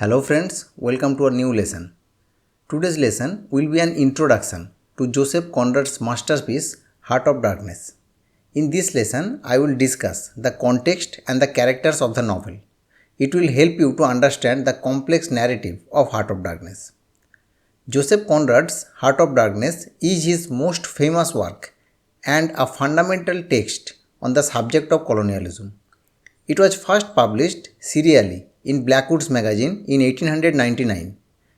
Hello friends, welcome to a new lesson. Today's lesson will be an introduction to Joseph Conrad's masterpiece Heart of Darkness. In this lesson, I will discuss the context and the characters of the novel. It will help you to understand the complex narrative of Heart of Darkness. Joseph Conrad's Heart of Darkness is his most famous work and a fundamental text on the subject of colonialism. It was first published serially in Blackwood's magazine in 1899.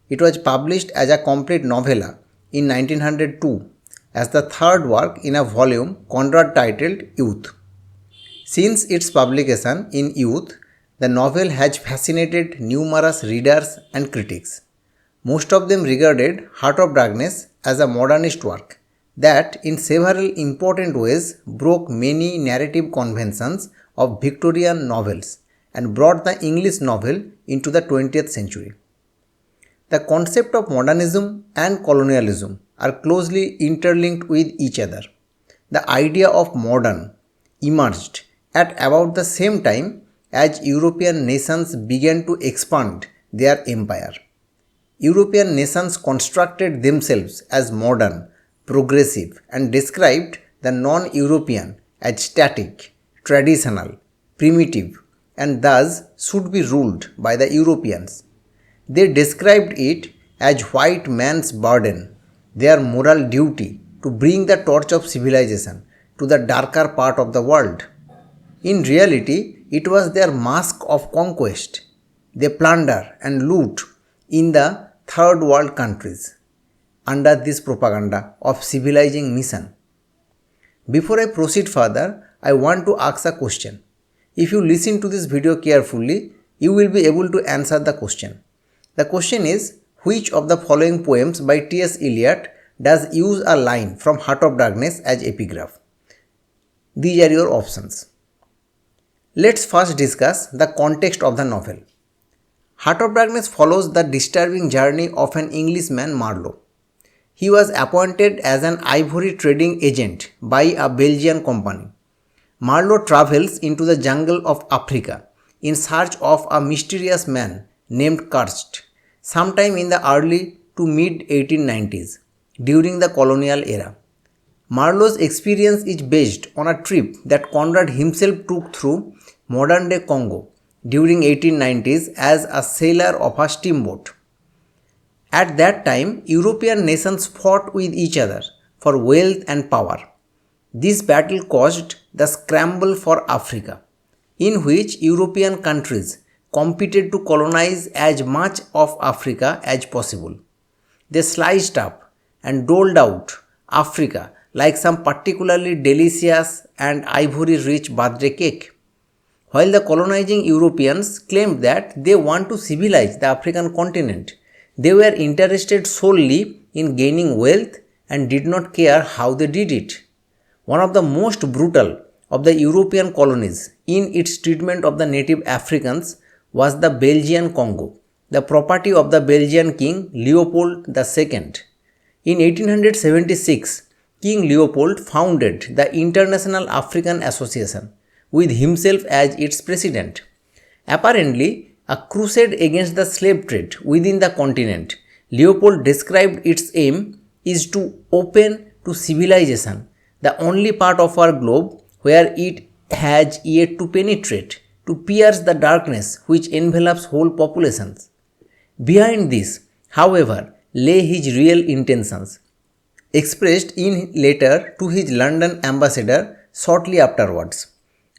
It was published as a complete novella in 1902 as the third work in a volume Conrad titled Youth. Since its publication in Youth, the novel has fascinated numerous readers and critics. Most of them regarded Heart of Darkness as a modernist work that in several important ways broke many narrative conventions of Victorian novels and brought the English novel into the 20th century. The concept of modernism and colonialism are closely interlinked with each other. The idea of modern emerged at about the same time as European nations began to expand their empire. European nations constructed themselves as modern, progressive, and described the non-European as static, traditional, primitive, and thus should be ruled by the Europeans. They described it as white man's burden, their moral duty to bring the torch of civilization to the darker part of the world. In reality, it was their mask of conquest. They plunder and loot in the third world countries under this propaganda of civilizing mission. Before I proceed further, I want to ask a question. If you listen to this video carefully, you will be able to answer the question. The question is, which of the following poems by T.S. Eliot does use a line from Heart of Darkness as epigraph? These are your options. Let's first discuss the context of the novel. Heart of Darkness follows the disturbing journey of an Englishman, Marlowe. He was appointed as an ivory trading agent by a Belgian company. Marlowe travels into the jungle of Africa in search of a mysterious man named Kurst sometime in the early to mid 1890s during the colonial era. Marlowe's experience is based on a trip that Conrad himself took through modern-day Congo during 1890s as a sailor of a steamboat. At that time, European nations fought with each other for wealth and power. This battle caused the scramble for Africa, in which European countries competed to colonize as much of Africa as possible. They sliced up and doled out Africa like some particularly delicious and ivory-rich birthday cake. While the colonizing Europeans claimed that they want to civilize the African continent, they were interested solely in gaining wealth and did not care how they did it. One of the most brutal of the European colonies in its treatment of the native Africans was the Belgian Congo, the property of the Belgian King Leopold II. In 1876, King Leopold founded the International African Association, with himself as its president. Apparently, a crusade against the slave trade within the continent, Leopold described its aim is to open to civilization the only part of our globe where it has yet to penetrate, to pierce the darkness which envelops whole populations. Behind this, however, lay his real intentions, expressed in letter to his London ambassador shortly afterwards.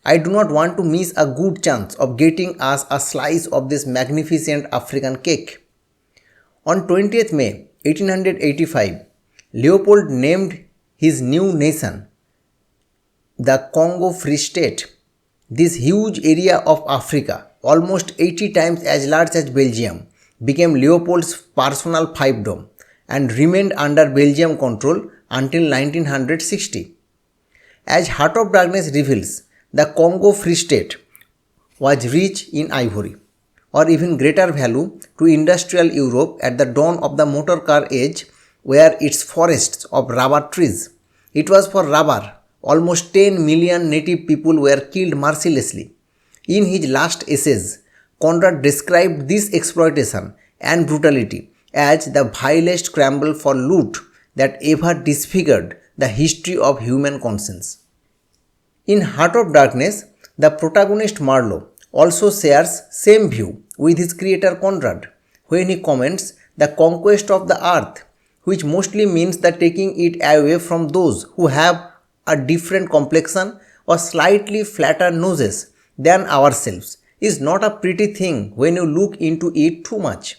I do not want to miss a good chance of getting us a slice of this magnificent African cake. On 20th May 1885, Leopold named his new nation the Congo Free State. This huge area of Africa, almost 80 times as large as Belgium, became Leopold's personal fiefdom and remained under Belgian control until 1960. As Heart of Darkness reveals, the Congo Free State was rich in ivory, or even greater value to industrial Europe at the dawn of the motor car age, were its forests of rubber trees. It was for rubber almost 10 million native people were killed mercilessly. In his last essays, Conrad described this exploitation and brutality as the vilest scramble for loot that ever disfigured the history of human conscience. In Heart of Darkness, the protagonist Marlowe also shares same view with his creator Conrad when he comments the conquest of the earth, which mostly means the taking it away from those who have a different complexion or slightly flatter noses than ourselves, is not a pretty thing when you look into it too much.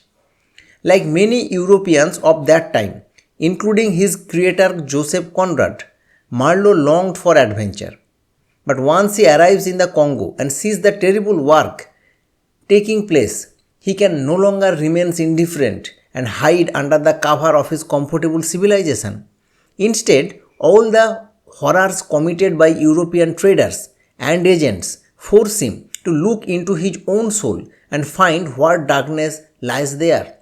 Like many Europeans of that time, including his creator Joseph Conrad, Marlowe longed for adventure. But once he arrives in the Congo and sees the terrible work taking place, he can no longer remain indifferent and hide under the cover of his comfortable civilization. Instead, all the horrors committed by European traders and agents force him to look into his own soul and find what darkness lies there.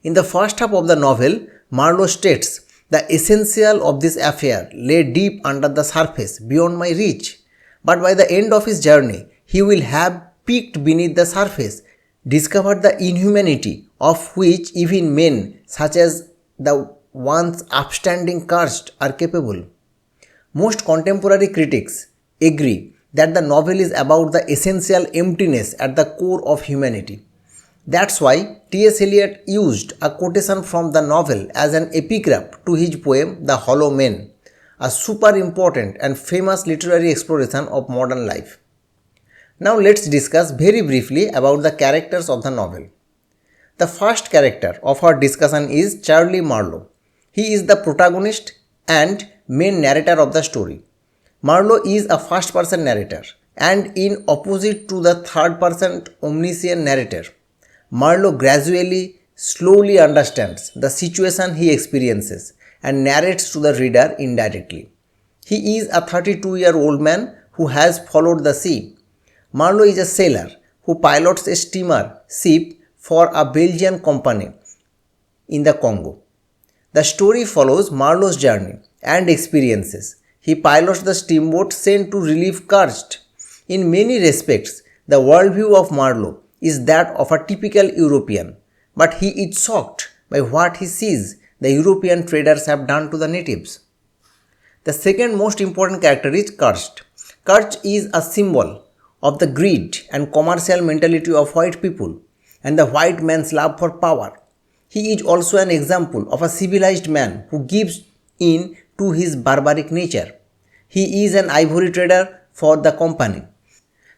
In the first half of the novel, Marlowe states, "The essential of this affair lay deep under the surface, beyond my reach. But by the end of his journey, he will have peeked beneath the surface, discovered the inhumanity of which even men such as the once upstanding cursed are capable." Most contemporary critics agree that the novel is about the essential emptiness at the core of humanity. That's why T.S. Eliot used a quotation from the novel as an epigraph to his poem The Hollow Men, a super important and famous literary exploration of modern life. Now let's discuss very briefly about the characters of the novel. The first character of our discussion is Charlie Marlowe. He is the protagonist and main narrator of the story. Marlowe is a first-person narrator, and in opposite to the third-person omniscient narrator, Marlowe gradually, slowly understands the situation he experiences and narrates to the reader indirectly. He is a 32-year-old man who has followed the sea. Marlowe is a sailor who pilots a steamer ship for a Belgian company in the Congo. The story follows Marlowe's journey and experiences. He pilots the steamboat sent to relieve cursed. In many respects, the worldview of Marlowe is that of a typical European, but he is shocked by what he sees the European traders have done to the natives. The second most important character is Cursed. Cursed is a symbol of the greed and commercial mentality of white people and the white man's love for power. He is also an example of a civilized man who gives in to his barbaric nature. He is an ivory trader for the company.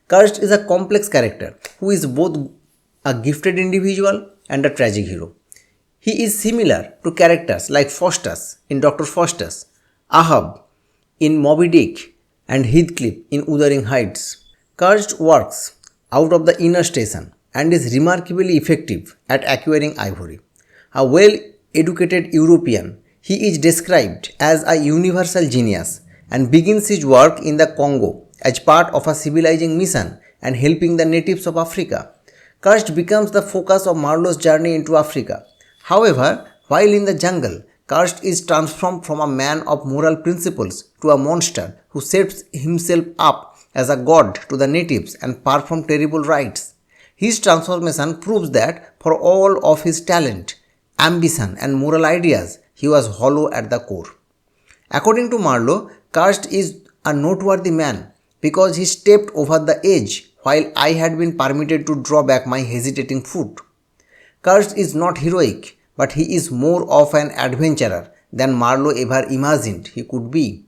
Cursed is a complex character who is both a gifted individual and a tragic hero. He is similar to characters like Faustus in Dr. Faustus, Ahab in Moby Dick, and Heathcliff in Wuthering Heights. Cursed works out of the inner station and is remarkably effective at acquiring ivory. A well-educated European, he is described as a universal genius and begins his work in the Congo as part of a civilizing mission and helping the natives of Africa. Cursed becomes the focus of Marlowe's journey into Africa. However, while in the jungle, Cursed is transformed from a man of moral principles to a monster who sets himself up as a god to the natives and performs terrible rites. His transformation proves that for all of his talent, ambition and moral ideas, he was hollow at the core. According to Marlowe, Cursed is a noteworthy man because he stepped over the edge while I had been permitted to draw back my hesitating foot. Cursed is not heroic, but he is more of an adventurer than Marlowe ever imagined he could be.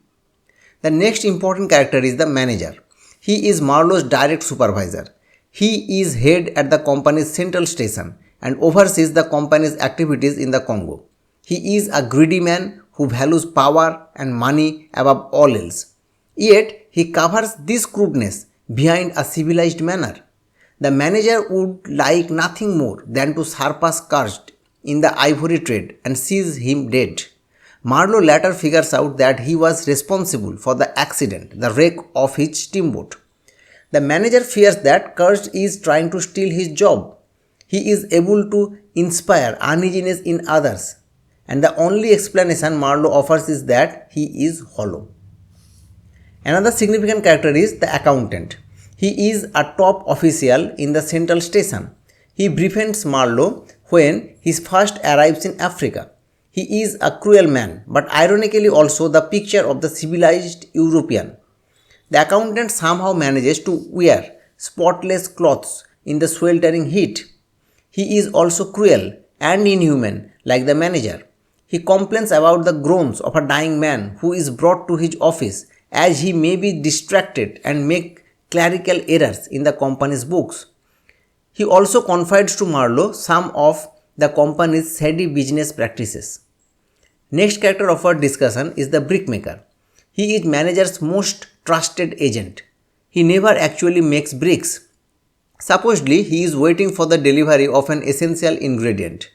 The next important character is the manager. He is Marlowe's direct supervisor. He is head at the company's central station and oversees the company's activities in the Congo. He is a greedy man who values power and money above all else. Yet, he covers this crudeness behind a civilized manner. The manager would like nothing more than to surpass Cursed in the ivory trade and sees him dead. Marlowe later figures out that he was responsible for the accident, the wreck of his steamboat. The manager fears that Cursed is trying to steal his job. He is able to inspire uneasiness in others, and the only explanation Marlowe offers is that he is hollow. Another significant character is the accountant. He is a top official in the central station. He befriends Marlowe when he first arrives in Africa. He is a cruel man, but ironically also the picture of the civilized European. The accountant somehow manages to wear spotless clothes in the sweltering heat. He is also cruel and inhuman, like the manager. He complains about the groans of a dying man who is brought to his office as he may be distracted and make clerical errors in the company's books. He also confides to Marlowe some of the company's shady business practices. Next character of our discussion is the brickmaker. He is manager's most trusted agent. He never actually makes bricks. Supposedly, he is waiting for the delivery of an essential ingredient.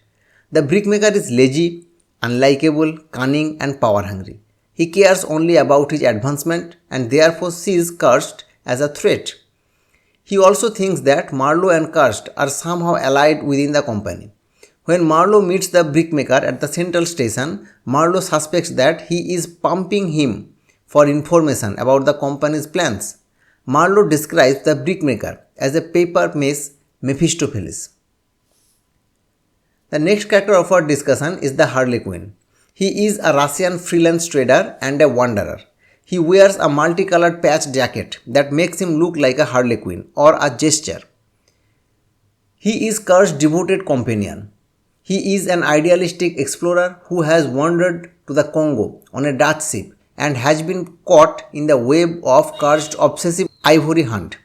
The brickmaker is lazy, unlikable, cunning, and power hungry. He cares only about his advancement and therefore sees Karst as a threat. He also thinks that Marlowe and Karst are somehow allied within the company. When Marlowe meets the brickmaker at the central station, Marlowe suspects that he is pumping him for information about the company's plans. Marlowe describes the brickmaker as a paper mache Mephistopheles. The next character of our discussion is the Harlequin. He is a Russian freelance trader and a wanderer. He wears a multicolored patch jacket that makes him look like a harlequin or a jester. He is Karst's devoted companion. He is an idealistic explorer who has wandered to the Congo on a Dutch ship and has been caught in the web of Karst's obsessive ivory hunt.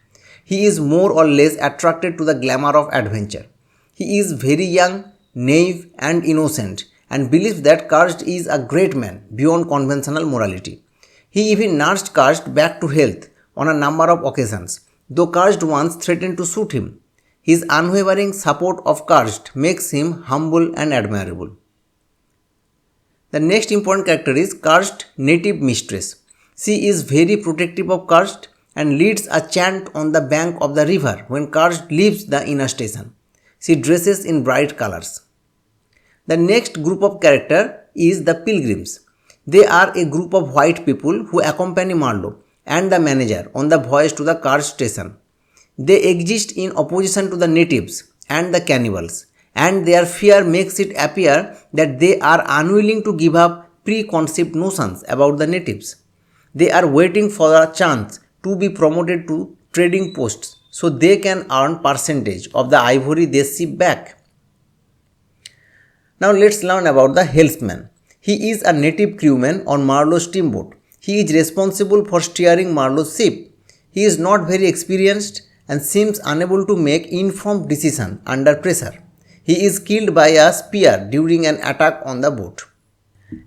He is more or less attracted to the glamour of adventure. He is very young, naive and innocent and believes that Karst is a great man beyond conventional morality. He even nursed Karst back to health on a number of occasions, though Karst once threatened to shoot him. His unwavering support of Karst makes him humble and admirable. The next important character is Karst's native mistress. She is very protective of Karst and leads a chant on the bank of the river when Karst leaves the inner station. She dresses in bright colors. The next group of characters is the pilgrims. They are a group of white people who accompany Marlowe and the manager on the voyage to the Karst station. They exist in opposition to the natives and the cannibals, and their fear makes it appear that they are unwilling to give up preconceived notions about the natives. They are waiting for a chance to be promoted to trading posts so they can earn percentage of the ivory they ship back. Now let's learn about the helmsman. He is a native crewman on Marlowe's steamboat. He is responsible for steering Marlowe's ship. He is not very experienced and seems unable to make informed decisions under pressure. He is killed by a spear during an attack on the boat.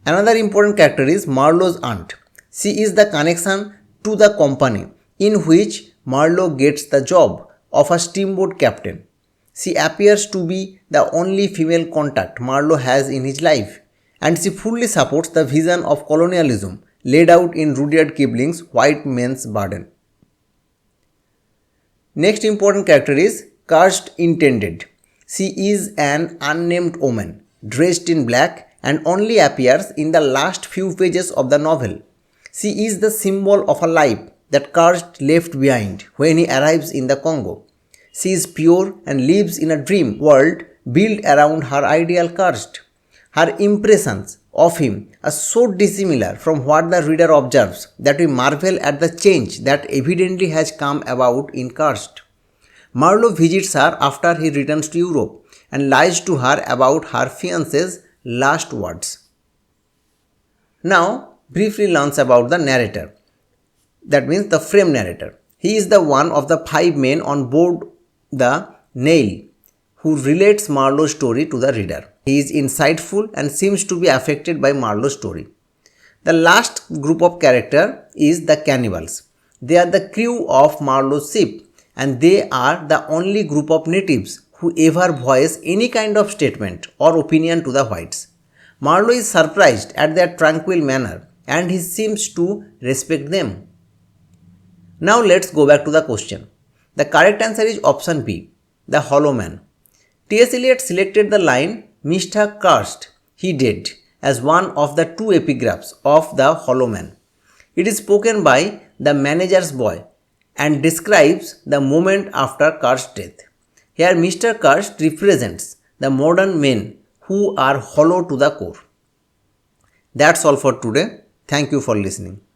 Another important character is Marlowe's aunt. She is the connection to the company in which Marlowe gets the job of a steamboat captain. She appears to be the only female contact Marlowe has in his life, and she fully supports the vision of colonialism laid out in Rudyard Kipling's White Man's Burden. Next important character is Karst's intended. She is an unnamed woman, dressed in black and only appears in the last few pages of the novel. She is the symbol of a life that Karst left behind when he arrives in the Congo. She is pure and lives in a dream world built around her ideal Karst. Her impressions of him are so dissimilar from what the reader observes that we marvel at the change that evidently has come about in Karst. Marlowe visits her after he returns to Europe and lies to her about her fiancé's last words. Now, briefly learns about the narrator. That means the frame narrator. He is the one of the 5 men on board the Nail who relates Marlowe's story to the reader. He is insightful and seems to be affected by Marlowe's story. The last group of characters is the cannibals. They are the crew of Marlowe's ship, and they are the only group of natives who ever voice any kind of statement or opinion to the whites. Marlowe is surprised at their tranquil manner and he seems to respect them. Now let's go back to the question. The correct answer is option B, the hollow man. T.S. Eliot selected the line Mr. Karst, he dead, as one of the 2 epigraphs of the hollow man. It is spoken by the manager's boy and describes the moment after Kurt's death. Here, Mr. Kurt represents the modern men who are hollow to the core. That's all for today. Thank you for listening.